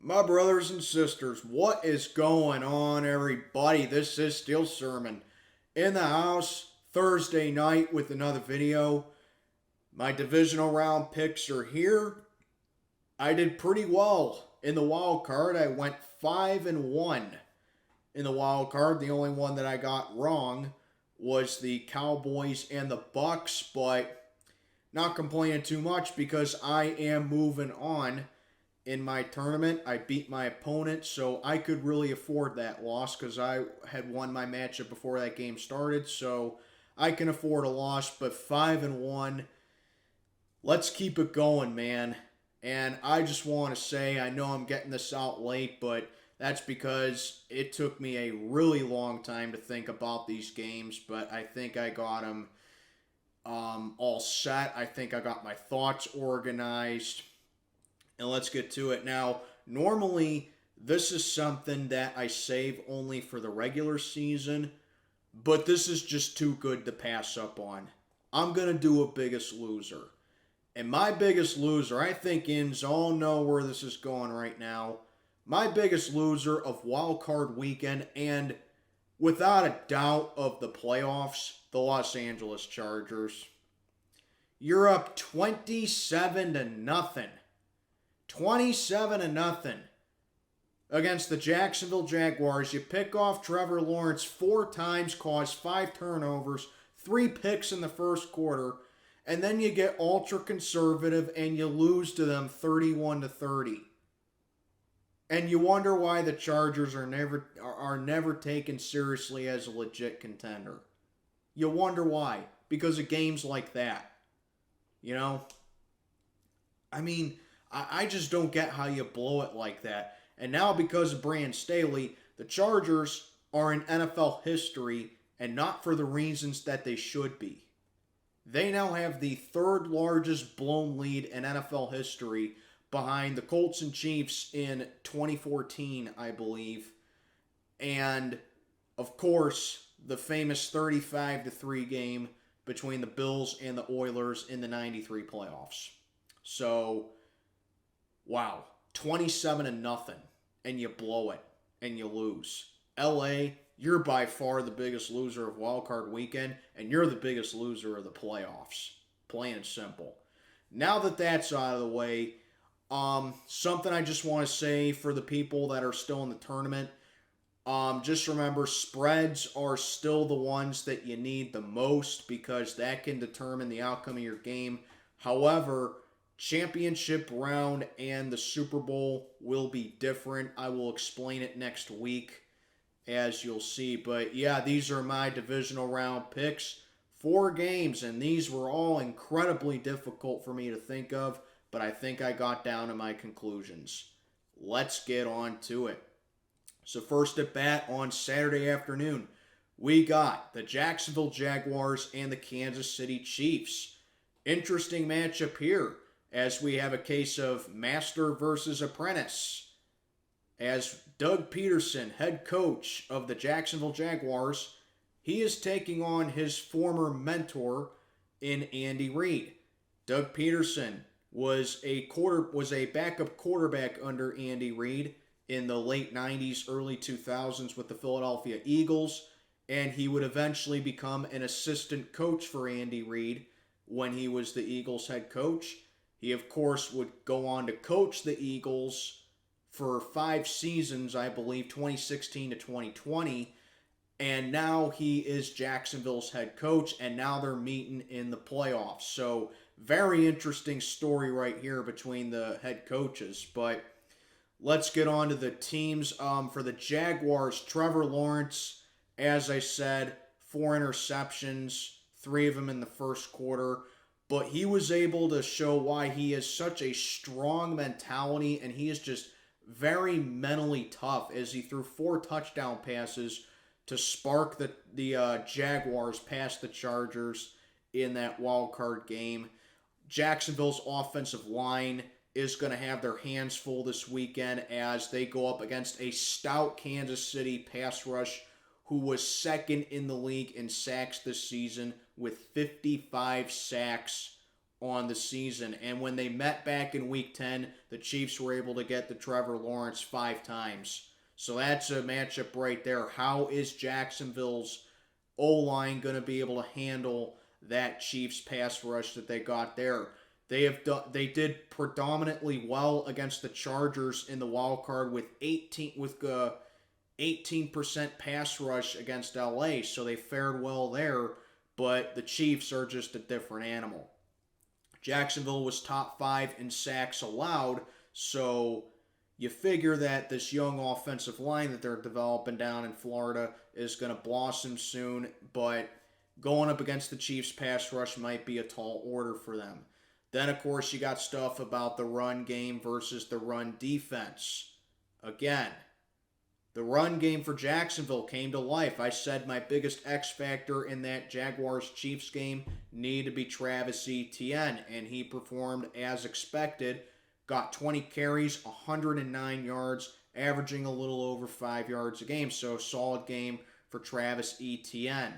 My brothers and sisters, what is going on, everybody? This is Steel Sermon in the house Thursday night with another video. My divisional round picks are here. I did pretty well in the wild card. I went 5-1 in the wild card. The only one that I got wrong was the Cowboys and the Bucks, but not complaining too much because I am moving on in my tournament. I beat my opponent, so I could really afford that loss because I had won my matchup before that game started, so I can afford a loss. But 5-1, let's keep it going, man. And I just want to say, I know I'm getting this out late, but that's because it took me a really long time to think about these games, but I think I got them all set. I think I got my thoughts organized. And let's get to it. Now, normally, this is something that I save only for the regular season, but this is just too good to pass up on. I'm going to do a biggest loser. And my biggest loser, I think Inns all know where this is going right now. My biggest loser of Wild Card Weekend and without a doubt of the playoffs, the Los Angeles Chargers. You're up 27-0. 27-0 against the Jacksonville Jaguars. You pick off Trevor Lawrence 4 times, cause 5 turnovers, 3 picks in the first quarter, and then you get ultra conservative and you lose to them 31-30. And you wonder why the Chargers are never taken seriously as a legit contender. You wonder why, because of games like that. You know, I mean, I just don't get how you blow it like that. And now because of Brandon Staley, the Chargers are in NFL history and not for the reasons that they should be. They now have the 3rd largest blown lead in NFL history behind the Colts and Chiefs in 2014, I believe. And, of course, the famous 35-3 game between the Bills and the Oilers in the 93 playoffs. So, wow, 27-0, and you blow it, and you lose. LA, you're by far the biggest loser of Wild Card Weekend, and you're the biggest loser of the playoffs. Plain and simple. Now that that's out of the way, something I just want to say for the people that are still in the tournament, just remember spreads are still the ones that you need the most because that can determine the outcome of your game. However, championship round and the Super Bowl will be different. I will explain it next week, as you'll see. But yeah, these are my divisional round picks. 4 games, and these were all incredibly difficult for me to think of, but I think I got down to my conclusions. Let's get on to it. So first at bat on Saturday afternoon, we got the Jacksonville Jaguars and the Kansas City Chiefs. Interesting matchup here, as we have a case of master versus apprentice. As Doug Pederson, head coach of the Jacksonville Jaguars, he is taking on his former mentor in Andy Reid. Doug Pederson was a backup quarterback under Andy Reid in the late 90s, early 2000s with the Philadelphia Eagles, and he would eventually become an assistant coach for Andy Reid when he was the Eagles head coach. He, of course, would go on to coach the Eagles for 5 seasons, I believe, 2016 to 2020. And now he is Jacksonville's head coach, and now they're meeting in the playoffs. So, very interesting story right here between the head coaches. But let's get on to the teams. For the Jaguars, Trevor Lawrence, as I said, 4 interceptions, 3 of them in the first quarter. But he was able to show why he has such a strong mentality, and he is just very mentally tough as he threw 4 touchdown passes to spark the Jaguars past the Chargers in that wild card game. Jacksonville's offensive line is going to have their hands full this weekend as they go up against a stout Kansas City pass rush who was second in the league in sacks this season with 55 sacks on the season. And when they met back in Week 10, the Chiefs were able to get to Trevor Lawrence 5 times. So that's a matchup right there. How is Jacksonville's O-line going to be able to handle that Chiefs pass rush that they got there? They did predominantly well against the Chargers in the wild card with 18% pass rush against LA, so they fared well there, but the Chiefs are just a different animal. Jacksonville was top 5 in sacks allowed, so you figure that this young offensive line that they're developing down in Florida is going to blossom soon, but going up against the Chiefs pass rush might be a tall order for them. Then, of course, you got stuff about the run game versus the run defense. Again, the run game for Jacksonville came to life. I said my biggest X factor in that Jaguars-Chiefs game needed to be Travis Etienne, and he performed as expected. Got 20 carries, 109 yards, averaging a little over 5 yards a game. So, solid game for Travis Etienne.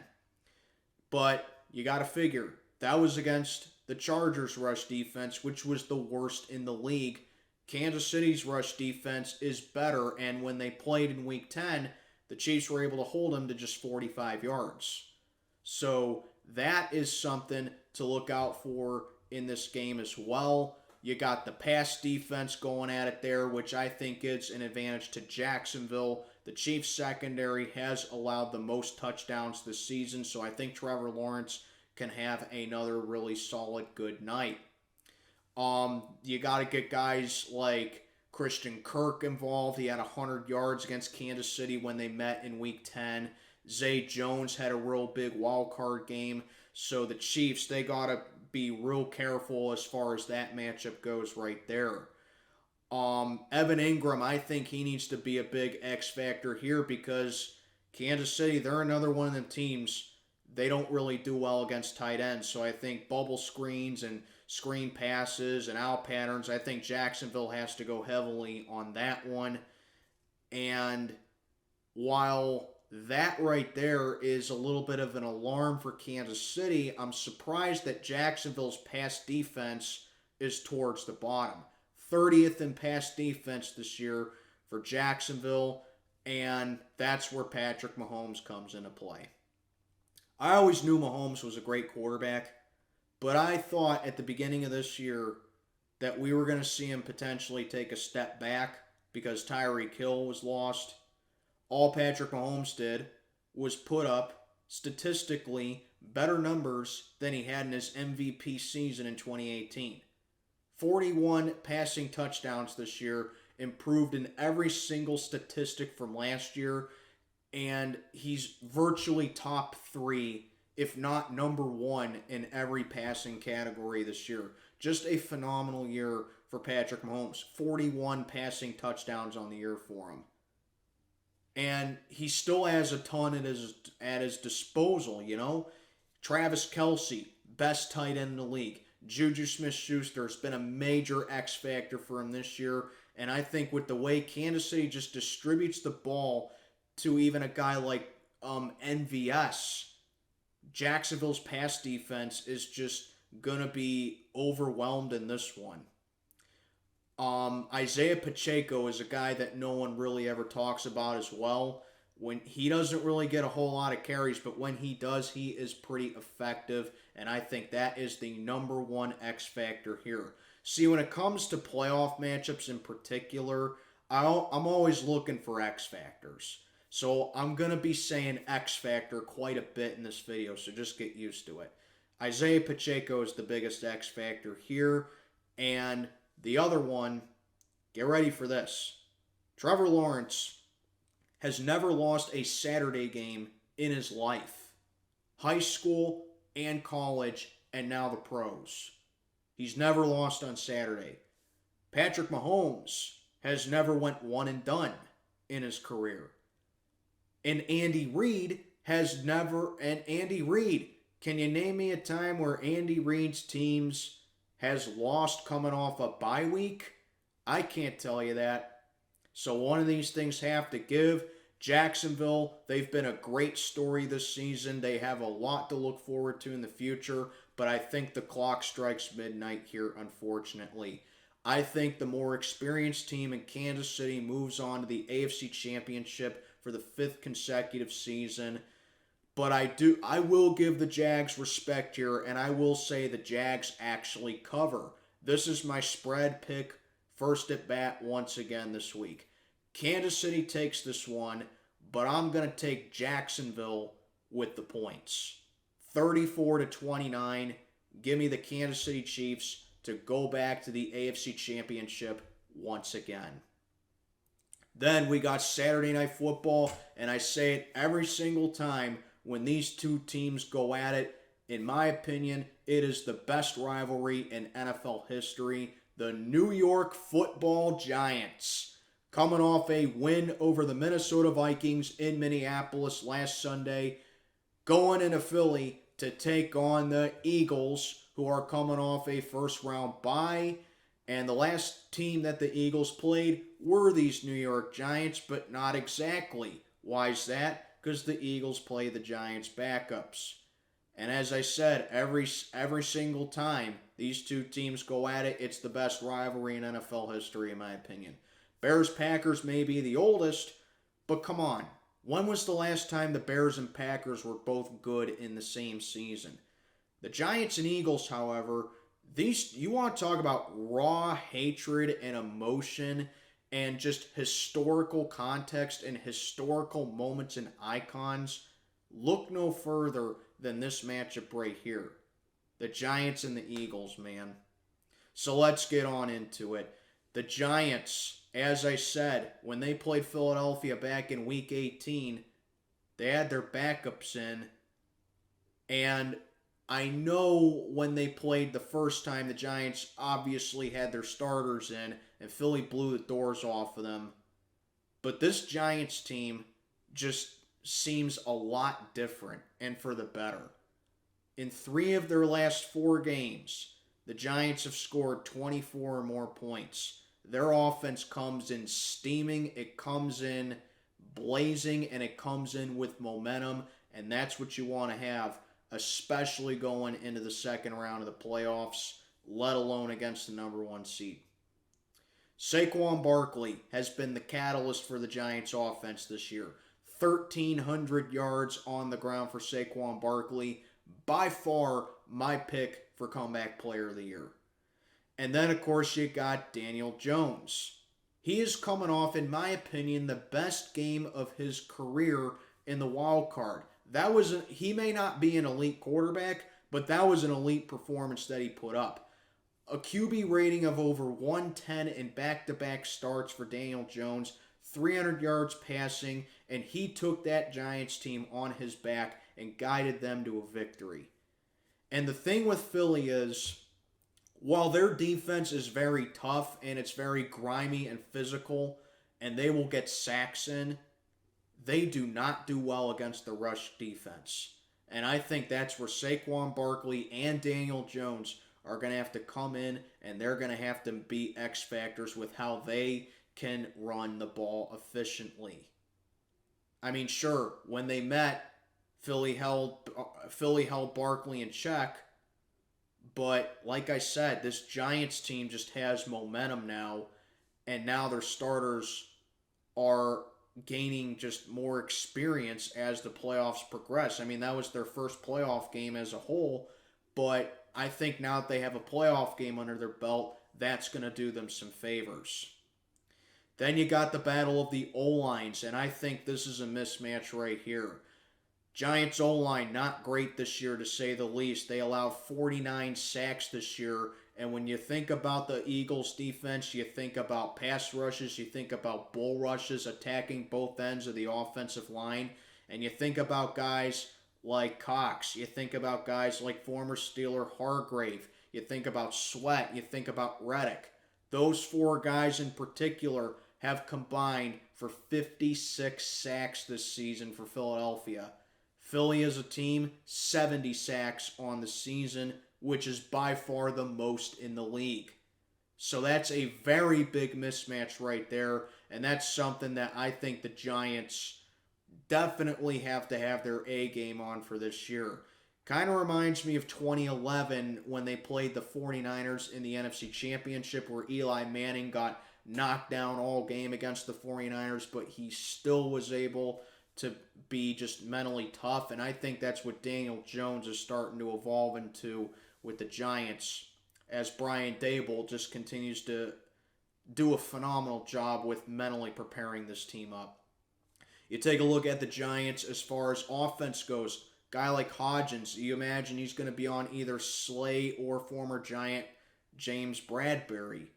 But you got to figure, that was against the Chargers' rush defense, which was the worst in the league. Kansas City's rush defense is better, and when they played in Week 10, the Chiefs were able to hold them to just 45 yards. So that is something to look out for in this game as well. You got the pass defense going at it there, which I think is an advantage to Jacksonville. The Chiefs' secondary has allowed the most touchdowns this season, so I think Trevor Lawrence can have another really solid good night. You got to get guys like Christian Kirk involved. He had 100 yards against Kansas City when they met in Week 10. Zay Jones had a real big wild card game. So the Chiefs, they got to be real careful as far as that matchup goes right there. Evan Ingram, I think he needs to be a big X factor here because Kansas City, they're another one of them teams. They don't really do well against tight ends. So I think bubble screens and screen passes and out patterns, I think Jacksonville has to go heavily on that one. And while that right there is a little bit of an alarm for Kansas City, I'm surprised that Jacksonville's pass defense is towards the bottom. 30th in pass defense this year for Jacksonville, and that's where Patrick Mahomes comes into play. I always knew Mahomes was a great quarterback, but I thought at the beginning of this year that we were going to see him potentially take a step back because Tyreek Hill was lost. All Patrick Mahomes did was put up statistically better numbers than he had in his MVP season in 2018. 41 passing touchdowns this year, improved in every single statistic from last year, and he's virtually top 3, if not number 1, in every passing category this year. Just a phenomenal year for Patrick Mahomes. 41 passing touchdowns on the year for him. And he still has a ton at his disposal, you know. Travis Kelce, best tight end in the league. Juju Smith-Schuster has been a major X factor for him this year. And I think with the way Kansas City just distributes the ball to even a guy like NVS, Jacksonville's pass defense is just going to be overwhelmed in this one. Isaiah Pacheco is a guy that no one really ever talks about as well. When he doesn't really get a whole lot of carries, but when he does, he is pretty effective, and I think that is the number one X factor here. See, when it comes to playoff matchups in particular, I'm always looking for X factors. So I'm going to be saying X factor quite a bit in this video, so just get used to it. Isaiah Pacheco is the biggest X factor here, and the other one, get ready for this. Trevor Lawrence has never lost a Saturday game in his life. High school and college, and now the pros. He's never lost on Saturday. Patrick Mahomes has never went one and done in his career. And Andy Reid can you name me a time where Andy Reid's teams has lost coming off a bye week? I can't tell you that. So one of these things have to give. Jacksonville, they've been a great story this season. They have a lot to look forward to in the future. but I think the clock strikes midnight here, unfortunately. I think the more experienced team in Kansas City moves on to the AFC Championship for the 5th consecutive season. But I will give the Jags respect here, and I will say the Jags actually cover. This is my spread pick, first at bat once again this week. Kansas City takes this one, but I'm going to take Jacksonville with the points. 34-29. Give me the Kansas City Chiefs to go back to the AFC Championship once again. Then we got Saturday Night Football, and I say it every single time when these two teams go at it. In my opinion, it is the best rivalry in NFL history. The New York Football Giants, coming off a win over the Minnesota Vikings in Minneapolis last Sunday, going into Philly to take on the Eagles, who are coming off a first-round bye. And the last team that the Eagles played were these New York Giants, but not exactly. Why is that? Because the Eagles play the Giants' backups. And as I said, every single time these two teams go at it, it's the best rivalry in NFL history, in my opinion. Bears-Packers may be the oldest, but come on. When was the last time the Bears and Packers were both good in the same season? The Giants and Eagles, however, you want to talk about raw hatred and emotion and just historical context and historical moments and icons. Look no further than this matchup right here. The Giants and the Eagles, man. So let's get on into it. The Giants, as I said, when they played Philadelphia back in Week 18, they had their backups in. And I know when they played the first time, the Giants obviously had their starters in, and Philly blew the doors off of them. But this Giants team just seems a lot different, and for the better. In 3 of their last 4 games, the Giants have scored 24 or more points. Their offense comes in steaming, it comes in blazing, and it comes in with momentum, and that's what you want to have, especially going into the second round of the playoffs, let alone against the number 1 seed. Saquon Barkley has been the catalyst for the Giants' offense this year. 1,300 yards on the ground for Saquon Barkley. By far, my pick for comeback player of the year. And then, of course, you got Daniel Jones. He is coming off, in my opinion, the best game of his career in the wild card. He may not be an elite quarterback, but that was an elite performance that he put up. A QB rating of over 110 in back-to-back starts for Daniel Jones, 300 yards passing, and he took that Giants team on his back and guided them to a victory. And the thing with Philly is, while their defense is very tough and it's very grimy and physical, and they will get sacks in, they do not do well against the rush defense. And I think that's where Saquon Barkley and Daniel Jones are going to have to come in, and they're going to have to be X factors with how they can run the ball efficiently. I mean, sure, when they met, Philly held Barkley in check, but like I said, this Giants team just has momentum now, and now their starters are gaining just more experience as the playoffs progress. I mean, that was their first playoff game as a whole, but I think now that they have a playoff game under their belt, that's going to do them some favors. Then you got the battle of the O-lines, and I think this is a mismatch right here. Giants O-line, not great this year to say the least. They allowed 49 sacks this year, and when you think about the Eagles defense, you think about pass rushes, you think about bull rushes attacking both ends of the offensive line, and you think about guys like Cox, you think about guys like former Steeler Hargrave, you think about Sweat, you think about Reddick. Those 4 guys in particular have combined for 56 sacks this season for Philadelphia. Philly as a team, 70 sacks on the season, which is by far the most in the league. So that's a very big mismatch right there, and that's something that I think the Giants definitely have to have their A game on for this year. Kind of reminds me of 2011 when they played the 49ers in the NFC Championship, where Eli Manning got knocked down all game against the 49ers, but he still was able to be just mentally tough. And I think that's what Daniel Jones is starting to evolve into with the Giants, as Brian Daboll just continues to do a phenomenal job with mentally preparing this team up. You take a look at the Giants as far as offense goes. Guy like Hodgins, you imagine he's going to be on either Slay or former Giant James Bradbury.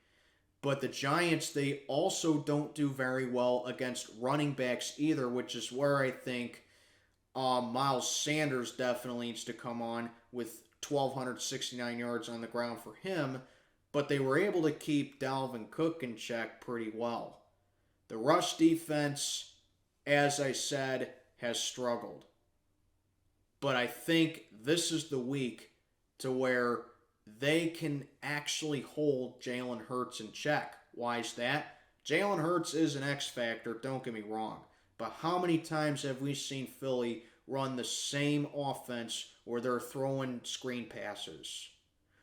But the Giants, they also don't do very well against running backs either, which is where I think Miles Sanders definitely needs to come on with 1,269 yards on the ground for him. But they were able to keep Dalvin Cook in check pretty well. The rush defense, as I said, has struggled. But I think this is the week to where they can actually hold Jalen Hurts in check. Why is that? Jalen Hurts is an X factor, don't get me wrong. But how many times have we seen Philly run the same offense where they're throwing screen passes,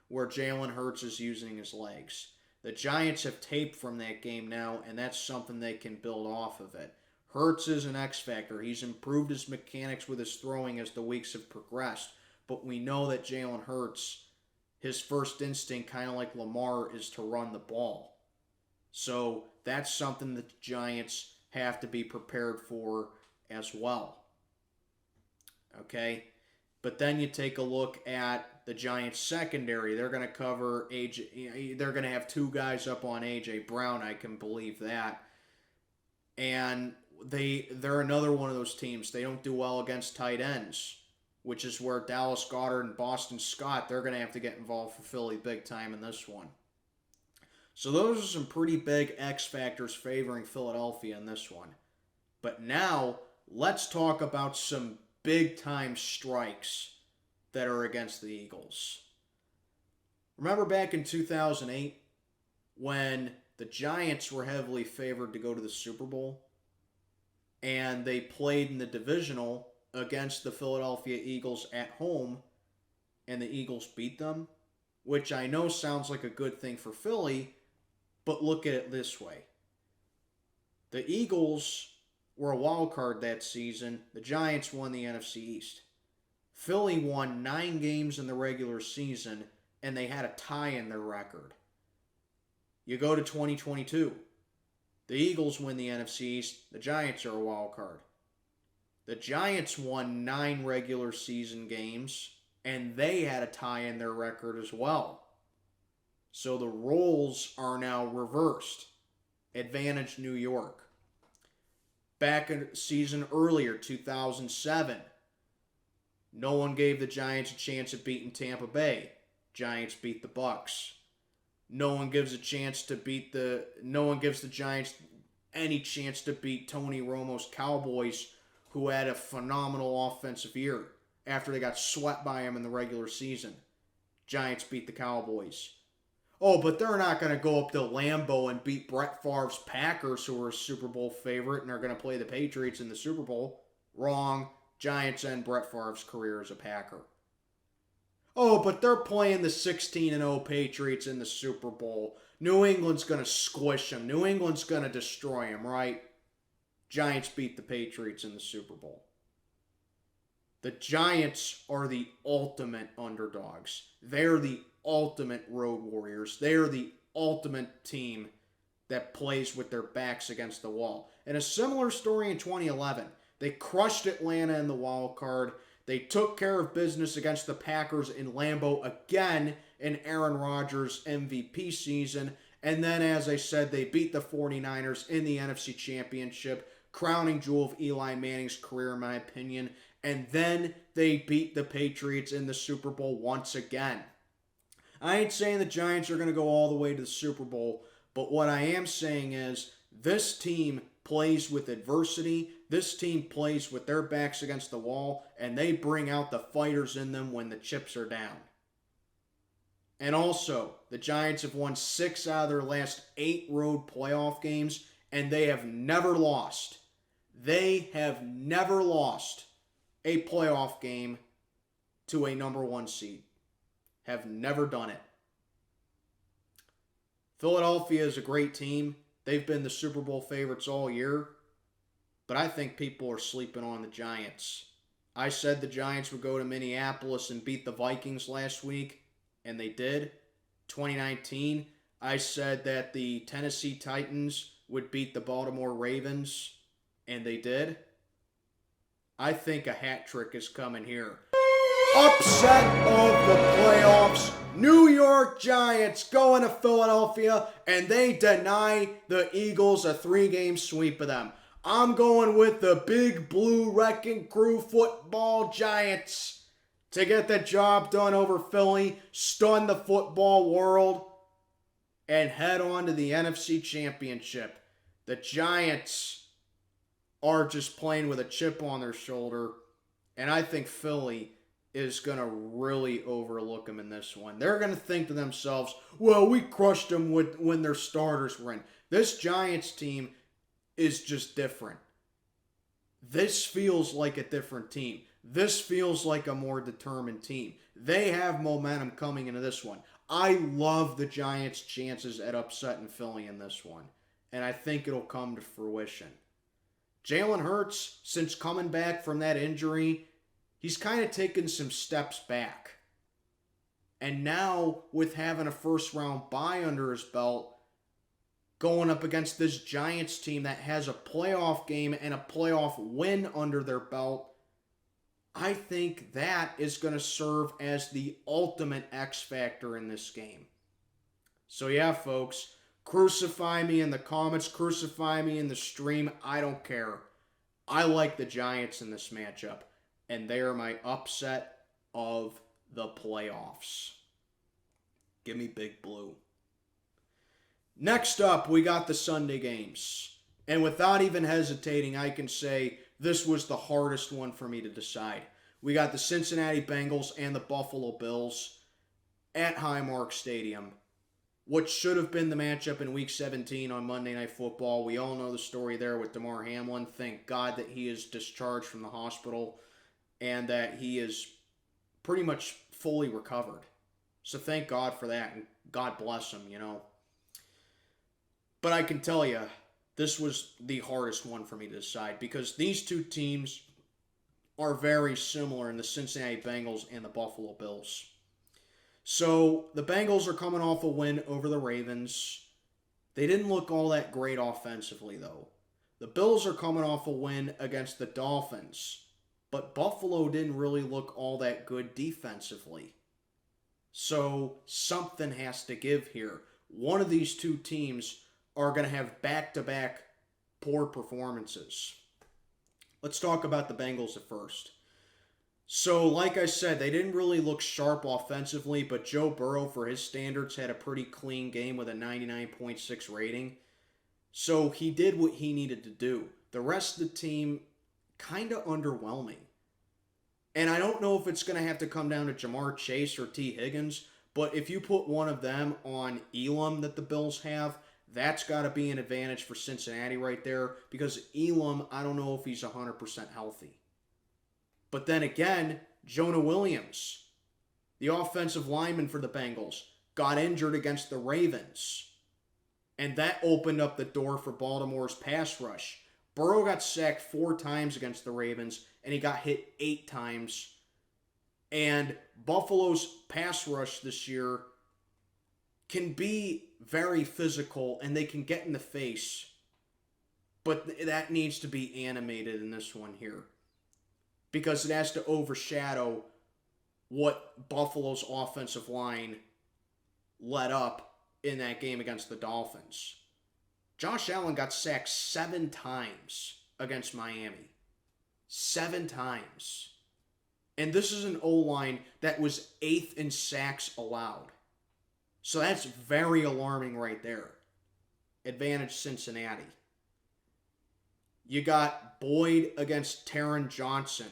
where Jalen Hurts is using his legs? The Giants have tape from that game now, and that's something they can build off of it. Hurts is an X factor. He's improved his mechanics with his throwing as the weeks have progressed. But we know that Jalen Hurts, his first instinct, kind of like Lamar, is to run the ball. So that's something that the Giants have to be prepared for as well. Okay? But then you take a look at the Giants secondary. They're going to cover AJ. They're going to have two guys up on AJ Brown. I can believe that. And they're another one of those teams. They don't do well against tight ends, which is where Dallas Goedert and Boston Scott, they're going to have to get involved for Philly big time in this one. So those are some pretty big X factors favoring Philadelphia in this one. But now, let's talk about some big time strikes that are against the Eagles. Remember back in 2008 when the Giants were heavily favored to go to the Super Bowl, and they played in the divisional against the Philadelphia Eagles at home, and the Eagles beat them? Which I know sounds like a good thing for Philly, but look at it this way. The Eagles were a wild card that season. The Giants won the NFC East. Philly won 9 games in the regular season, and they had a tie in their record. You go to 2022. The Eagles win the NFC East. The Giants are a wild card. The Giants won 9 regular season games, and they had a tie in their record as well. So the roles are now reversed. Advantage New York. Back a season earlier, 2007, no one gave the Giants a chance at beating Tampa Bay. Giants beat the Bucks. No one gives the Giants any chance to beat Tony Romo's Cowboys, who had a phenomenal offensive year after they got swept by him in the regular season. Giants beat the Cowboys. Oh, but they're not going to go up to Lambeau and beat Brett Favre's Packers, who are a Super Bowl favorite and are going to play the Patriots in the Super Bowl. Wrong. Giants end Brett Favre's career as a Packer. Oh, but they're playing the 16-0 Patriots in the Super Bowl. New England's going to squish them. New England's going to destroy them, right? Giants beat the Patriots in the Super Bowl. The Giants are the ultimate underdogs. They're the ultimate road warriors. They're the ultimate team that plays with their backs against the wall. And a similar story in 2011. They crushed Atlanta in the wild card. They took care of business against the Packers in Lambeau again in Aaron Rodgers' MVP season. And then, as I said, they beat the 49ers in the NFC Championship, crowning jewel of Eli Manning's career, in my opinion. And then they beat the Patriots in the Super Bowl once again. I ain't saying the Giants are going to go all the way to the Super Bowl, but what I am saying is this team plays with adversity. This team plays with their backs against the wall, and they bring out the fighters in them when the chips are down. And also, the Giants have won 6 out of their last 8 road playoff games, and they have never lost. They have never lost a playoff game to a number 1 seed. Have never done it. Philadelphia is a great team. They've been the Super Bowl favorites all year. But I think people are sleeping on the Giants. I said the Giants would go to Minneapolis and beat the Vikings last week, and they did. 2019, I said that the Tennessee Titans would beat the Baltimore Ravens, and they did. I think a hat trick is coming here. Upset of the playoffs. New York Giants going to Philadelphia, and they deny the Eagles a 3-game sweep of them. I'm going with the Big Blue Wrecking Crew football Giants to get the job done over Philly, stun the football world, and head on to the NFC Championship. The Giants are just playing with a chip on their shoulder, and I think Philly is going to really overlook them in this one. They're going to think to themselves, well, we crushed them when their starters were in. This Giants team is just different. This feels like a different team. This feels like a more determined team. They have momentum coming into this one. I love the Giants' chances at upsetting Philly in this one, and I think it'll come to fruition. Jalen Hurts, since coming back from that injury, he's kind of taken some steps back. And now, with having a first-round bye under his belt, going up against this Giants team that has a playoff game and a playoff win under their belt, I think that is going to serve as the ultimate X factor in this game. So yeah, folks, crucify me in the comments, crucify me in the stream, I don't care. I like the Giants in this matchup, and they are my upset of the playoffs. Give me Big Blue. Next up, we got the Sunday games. And without even hesitating, I can say this was the hardest one for me to decide. We got the Cincinnati Bengals and the Buffalo Bills at Highmark Stadium. What should have been the matchup in Week 17 on Monday Night Football. We all know the story there with Damar Hamlin. Thank God that he is discharged from the hospital and that he is pretty much fully recovered. So thank God for that, and God bless him, you know. But I can tell you, this was the hardest one for me to decide because these two teams are very similar in the Cincinnati Bengals and the Buffalo Bills. So the Bengals are coming off a win over the Ravens. They didn't look all that great offensively, though. The Bills are coming off a win against the Dolphins, but Buffalo didn't really look all that good defensively. So something has to give here. One of these two teams are going to have back-to-back poor performances. Let's talk about the Bengals at first. So, like I said, they didn't really look sharp offensively, but Joe Burrow, for his standards, had a pretty clean game with a 99.6 rating. So, he did what he needed to do. The rest of the team, kind of underwhelming. And I don't know if it's going to have to come down to Jamar Chase or T. Higgins, but if you put one of them on Elam that the Bills have, that's got to be an advantage for Cincinnati right there, because Elam, I don't know if he's 100% healthy. But then again, Jonah Williams, the offensive lineman for the Bengals, got injured against the Ravens. And that opened up the door for Baltimore's pass rush. Burrow got sacked 4 times against the Ravens, and he got hit 8 times. And Buffalo's pass rush this year can be very physical, and they can get in the face. But that needs to be animated in this one here, because it has to overshadow what Buffalo's offensive line let up in that game against the Dolphins. Josh Allen got sacked 7 times against Miami. 7 times. And this is an O-line that was 8th in sacks allowed. So that's very alarming right there. Advantage Cincinnati. You got Boyd against Taron Johnson.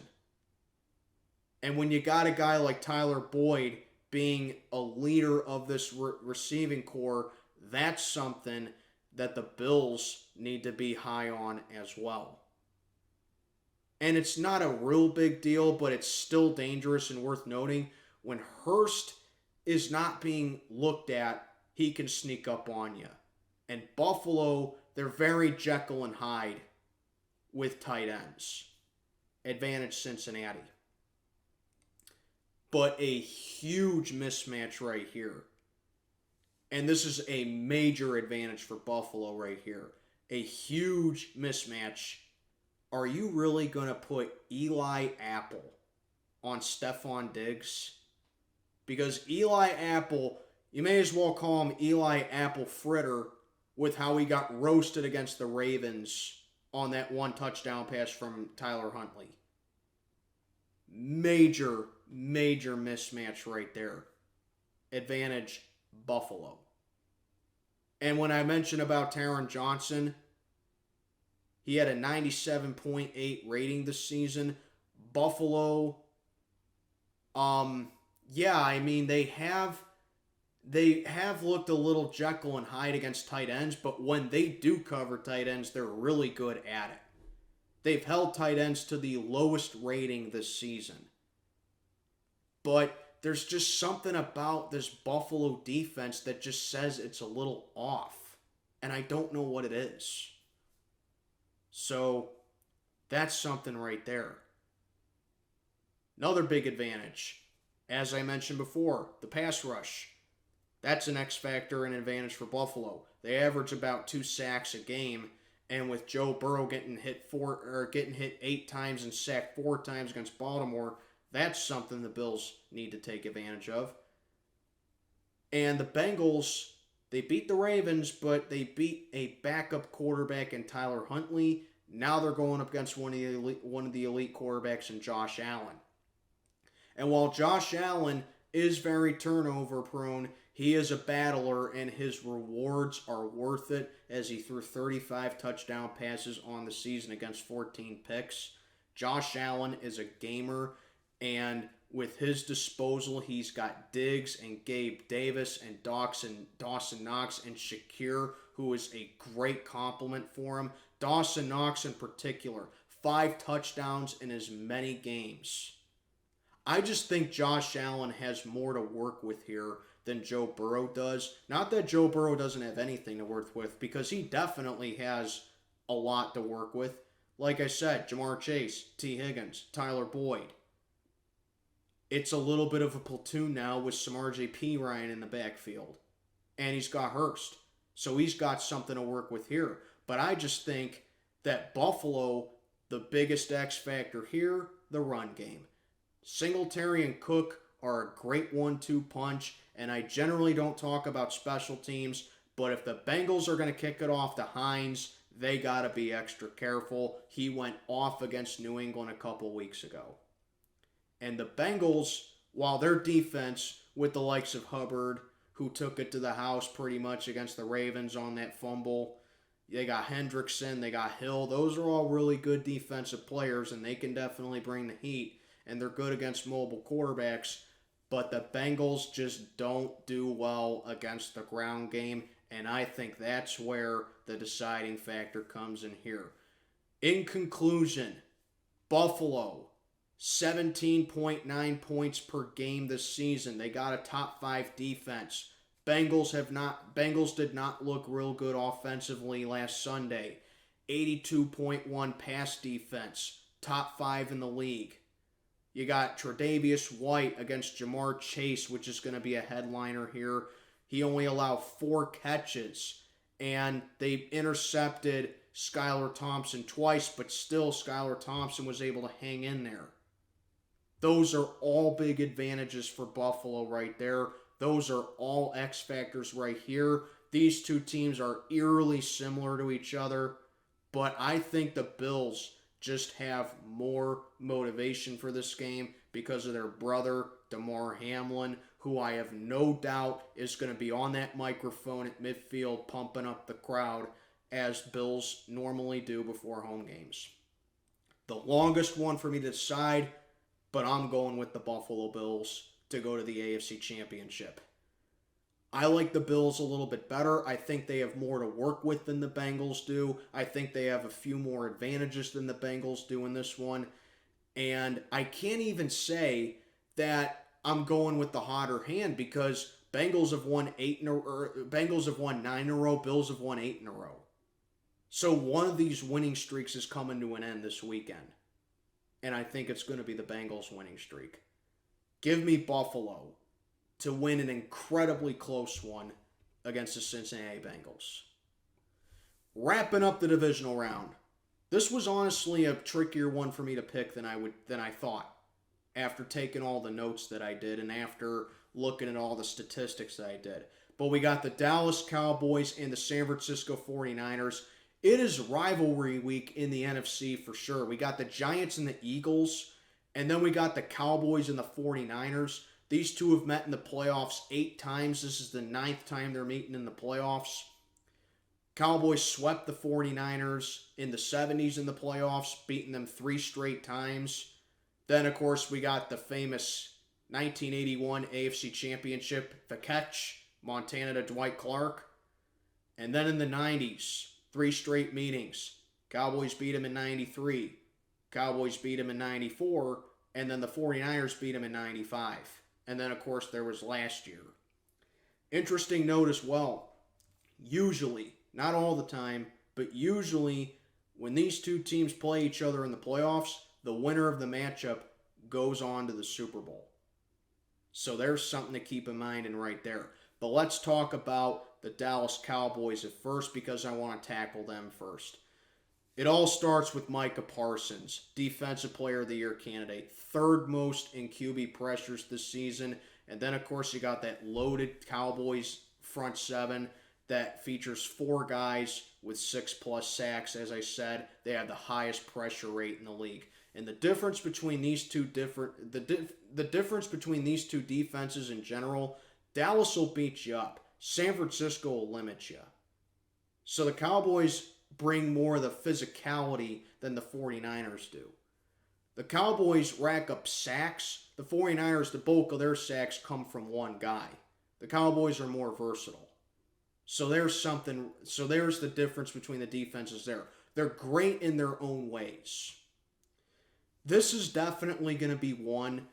And when you got a guy like Tyler Boyd being a leader of this receiving corps, that's something that the Bills need to be high on as well. And it's not a real big deal, but it's still dangerous and worth noting. When Hurst is not being looked at, he can sneak up on you. And Buffalo, they're very Jekyll and Hyde with tight ends. Advantage Cincinnati. But a huge mismatch right here. And this is a major advantage for Buffalo right here. A huge mismatch. Are you really going to put Eli Apple on Stephon Diggs? Because Eli Apple, you may as well call him Eli Apple Fritter with how he got roasted against the Ravens on that one touchdown pass from Tyler Huntley. Major mismatch right there. Advantage Buffalo. And when I mentioned about Taron Johnson, he had a 97.8 rating this season. Buffalo, I mean, they have looked a little Jekyll and Hyde against tight ends, but when they do cover tight ends, they're really good at it. They've held tight ends to the lowest rating this season. But there's just something about this Buffalo defense that just says it's a little off. And I don't know what it is. So, that's something right there. Another big advantage, as I mentioned before, the pass rush. That's an X factor and advantage for Buffalo. They average about 2 sacks a game, and with Joe Burrow getting hit 8 times and sacked 4 times against Baltimore, that's something the Bills need to take advantage of. And the Bengals, they beat the Ravens, but they beat a backup quarterback in Tyler Huntley. Now they're going up against one of the elite quarterbacks in Josh Allen. And while Josh Allen is very turnover prone, he is a battler and his rewards are worth it as he threw 35 touchdown passes on the season against 14 picks. Josh Allen is a gamer, and with his disposal, he's got Diggs and Gabe Davis and Dawson Knox and Shakir, who is a great compliment for him. Dawson Knox in particular, 5 touchdowns in as many games. I just think Josh Allen has more to work with here than Joe Burrow does. Not that Joe Burrow doesn't have anything to work with, because he definitely has a lot to work with. Like I said, Jamar Chase, T. Higgins, Tyler Boyd. It's a little bit of a platoon now with some RJ Ryan in the backfield. And he's got Hurst. So he's got something to work with here. But I just think that Buffalo, the biggest X factor here, the run game. Singletary and Cook are a great 1-2 punch, and I generally don't talk about special teams, but if the Bengals are going to kick it off to Hines, they got to be extra careful. He went off against New England a couple weeks ago. And the Bengals, while their defense, with the likes of Hubbard, who took it to the house pretty much against the Ravens on that fumble, they got Hendrickson, they got Hill. Those are all really good defensive players, and they can definitely bring the heat. And they're good against mobile quarterbacks. But the Bengals just don't do well against the ground game. And I think that's where the deciding factor comes in here. In conclusion, Buffalo, 17.9 points per game this season. They got a top 5 defense. Bengals did not look real good offensively last Sunday. 82.1 pass defense, top 5 in the league. You got Tre'Davious White against Jamar Chase, which is going to be a headliner here. He only allowed 4 catches, and they intercepted Skylar Thompson twice, but still Skylar Thompson was able to hang in there. Those are all big advantages for Buffalo right there. Those are all X factors right here. These two teams are eerily similar to each other, but I think the Bills just have more motivation for this game because of their brother, Damar Hamlin, who I have no doubt is going to be on that microphone at midfield pumping up the crowd as Bills normally do before home games. The longest one for me to decide, but I'm going with the Buffalo Bills to go to the AFC Championship. I like the Bills a little bit better. I think they have more to work with than the Bengals do. I think they have a few more advantages than the Bengals do in this one. And I can't even say that I'm going with the hotter hand because Bengals have won Bengals have won 9 in a row, Bills have won 8 in a row. So one of these winning streaks is coming to an end this weekend. And I think it's going to be the Bengals winning streak. Give me Buffalo to win an incredibly close one against the Cincinnati Bengals. Wrapping up the divisional round. This was honestly a trickier one for me to pick than I thought after taking all the notes that I did and after looking at all the statistics that I did. But we got the Dallas Cowboys and the San Francisco 49ers. It is rivalry week in the NFC for sure. We got the Giants and the Eagles, and then we got the Cowboys and the 49ers. These two have met in the playoffs 8 times. This is the 9th time they're meeting in the playoffs. Cowboys swept the 49ers in the 70s in the playoffs, beating them 3 straight times. Then, of course, we got the famous 1981 AFC Championship, the catch, Montana to Dwight Clark. And then in the 90s, 3 straight meetings. Cowboys beat them in 93. Cowboys beat them in 94. And then the 49ers beat them in 95. And then, of course, there was last year. Interesting note as well. Usually, not all the time, but usually when these two teams play each other in the playoffs, the winner of the matchup goes on to the Super Bowl. So there's something to keep in mind and right there. But let's talk about the Dallas Cowboys at first because I want to tackle them first. It all starts with Micah Parsons, Defensive Player of the Year candidate, 3rd most in QB pressures this season. And then, of course, you got that loaded Cowboys front 7 that features 4 guys with 6+ sacks. As I said, they have the highest pressure rate in the league. And the difference between these two the difference between these two defenses in general, Dallas will beat you up. San Francisco will limit you. So the Cowboys bring more of the physicality than the 49ers do. The Cowboys rack up sacks. The 49ers, the bulk of their sacks come from one guy. The Cowboys are more versatile. So there's the difference between the defenses there. They're great in their own ways. This is definitely going to be one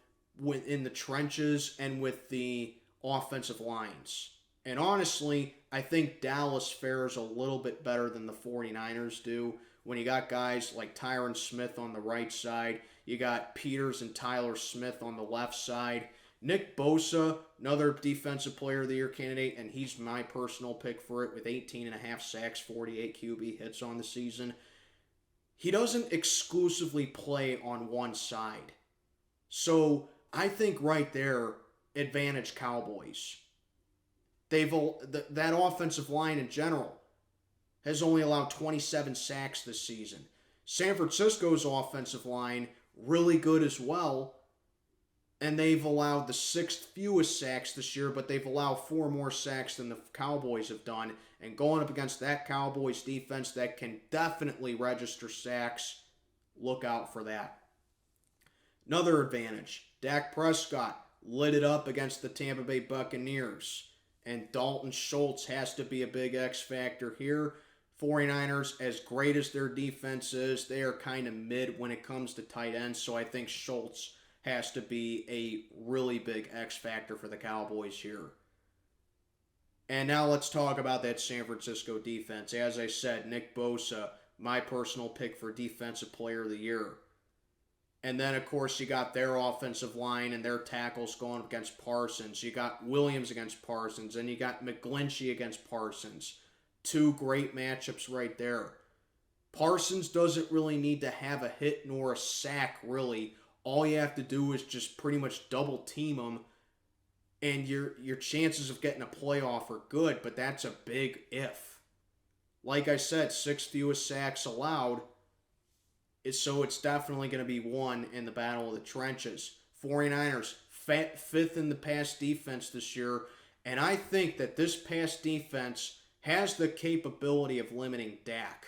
in the trenches and with the offensive lines. And honestly, I think Dallas fares a little bit better than the 49ers do. When you got guys like Tyron Smith on the right side, you got Peters and Tyler Smith on the left side. Nick Bosa, another Defensive Player of the Year candidate, and he's my personal pick for it with 18.5 sacks, 48 QB hits on the season. He doesn't exclusively play on one side. So I think right there, advantage Cowboys. That offensive line in general has only allowed 27 sacks this season. San Francisco's offensive line, really good as well, and they've allowed the 6th fewest sacks this year, but they've allowed 4 more sacks than the Cowboys have done. And going up against that Cowboys defense that can definitely register sacks, look out for that. Another advantage, Dak Prescott lit it up against the Tampa Bay Buccaneers. And Dalton Schultz has to be a big X factor here. 49ers, as great as their defense is, they are kind of mid when it comes to tight ends. So I think Schultz has to be a really big X factor for the Cowboys here. And now let's talk about that San Francisco defense. As I said, Nick Bosa, my personal pick for Defensive Player of the Year. And then, of course, you got their offensive line and their tackles going against Parsons. You got Williams against Parsons, and you got McGlinchey against Parsons. 2 great matchups right there. Parsons doesn't really need to have a hit nor a sack, really. All you have to do is just pretty much double team him, and your chances of getting a playoff are good, but that's a big if. Like I said, 6 fewest sacks allowed. So it's definitely going to be won in the battle of the trenches. 49ers, 5th in the pass defense this year. And I think that this pass defense has the capability of limiting Dak.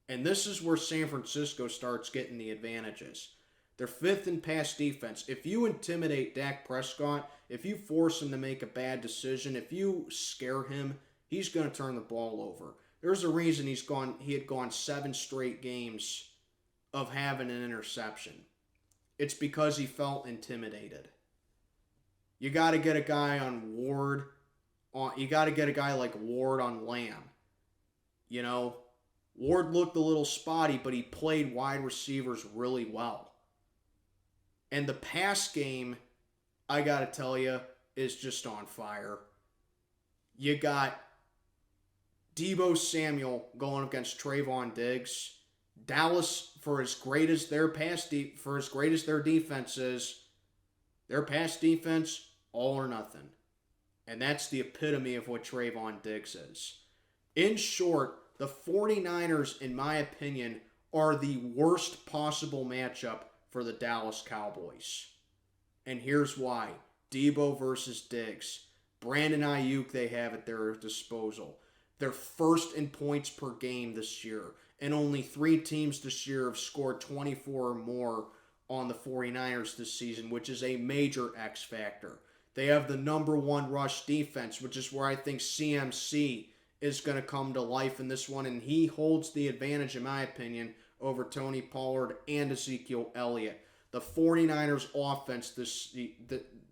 And this is where San Francisco starts getting the advantages. They're 5th in pass defense. If you intimidate Dak Prescott, if you force him to make a bad decision, if you scare him, he's going to turn the ball over. There's a reason he had gone 7 straight games of having an interception. It's because he felt intimidated. You got to get a guy on Ward. You got to get a guy like Ward on Lamb. You know, Ward looked a little spotty, but he played wide receivers really well. And the pass game, I got to tell you, is just on fire. You got Deebo Samuel going against Trayvon Diggs. Dallas, for as great as their defense is, their pass defense, all or nothing. And that's the epitome of what Trayvon Diggs is. In short, the 49ers, in my opinion, are the worst possible matchup for the Dallas Cowboys. And here's why. Deebo versus Diggs. Brandon Ayuk they have at their disposal. They're first in points per game this year. And only 3 teams this year have scored 24 or more on the 49ers this season, which is a major X factor. They have the number 1 rush defense, which is where I think CMC is going to come to life in this one. And he holds the advantage, in my opinion, over Tony Pollard and Ezekiel Elliott. The 49ers offense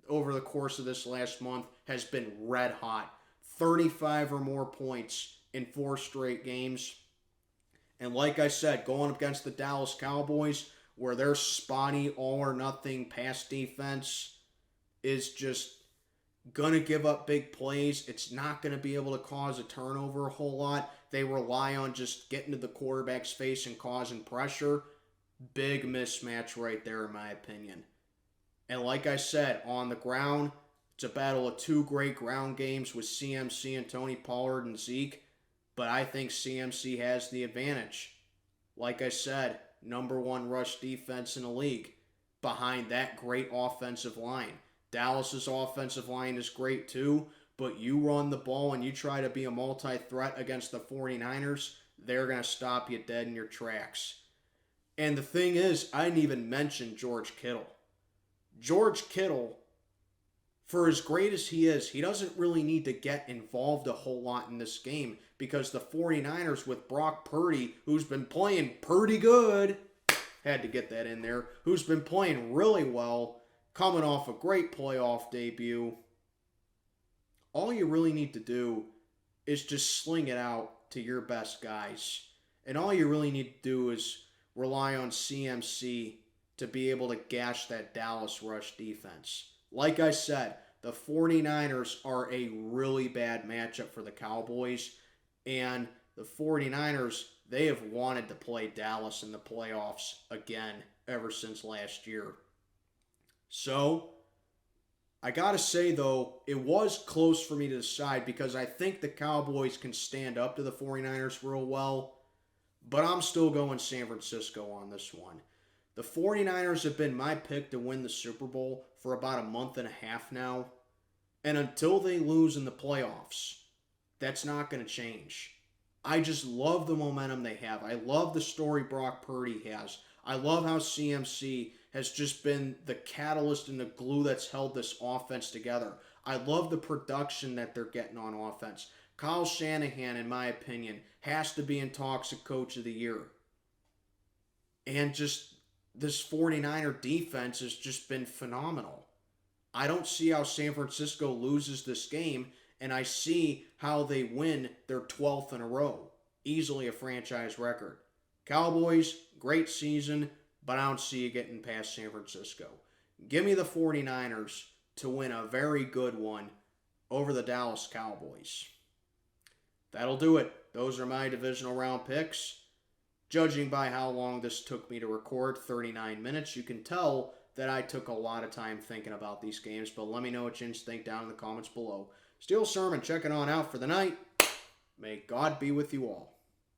over the course of this last month has been red hot. 35 or more points in 4 straight games. And like I said, going against the Dallas Cowboys, where their spotty all-or-nothing pass defense is just going to give up big plays. It's not going to be able to cause a turnover a whole lot. They rely on just getting to the quarterback's face and causing pressure. Big mismatch right there, in my opinion. And like I said, on the ground, it's a battle of 2 great ground games with CMC and Tony Pollard and Zeke. But I think CMC has the advantage. Like I said, number 1 rush defense in the league behind that great offensive line. Dallas's offensive line is great too, but you run the ball and you try to be a multi-threat against the 49ers, they're going to stop you dead in your tracks. And the thing is, I didn't even mention George Kittle. George Kittle, for as great as he is, he doesn't really need to get involved a whole lot in this game because the 49ers with Brock Purdy, who's been playing pretty good, had to get that in there, who's been playing really well, coming off a great playoff debut, all you really need to do is just sling it out to your best guys. And all you really need to do is rely on CMC to be able to gash that Dallas rush defense. Like I said, the 49ers are a really bad matchup for the Cowboys, and the 49ers, they have wanted to play Dallas in the playoffs again ever since last year. So, I gotta say though, it was close for me to decide because I think the Cowboys can stand up to the 49ers real well, but I'm still going San Francisco on this one. The 49ers have been my pick to win the Super Bowl for about a month and a half now. And until they lose in the playoffs, that's not going to change. I just love the momentum they have. I love the story Brock Purdy has. I love how CMC has just been the catalyst and the glue that's held this offense together. I love the production that they're getting on offense. Kyle Shanahan, in my opinion, has to be in talks of Coach of the Year. And just this 49er defense has just been phenomenal. I don't see how San Francisco loses this game, and I see how they win their 12th in a row. Easily a franchise record. Cowboys, great season, but I don't see you getting past San Francisco. Give me the 49ers to win a very good one over the Dallas Cowboys. That'll do it. Those are my divisional round picks. Judging by how long this took me to record, 39 minutes, you can tell that I took a lot of time thinking about these games, but let me know what you think down in the comments below. Steel Sermon checking on out for the night. May God be with you all.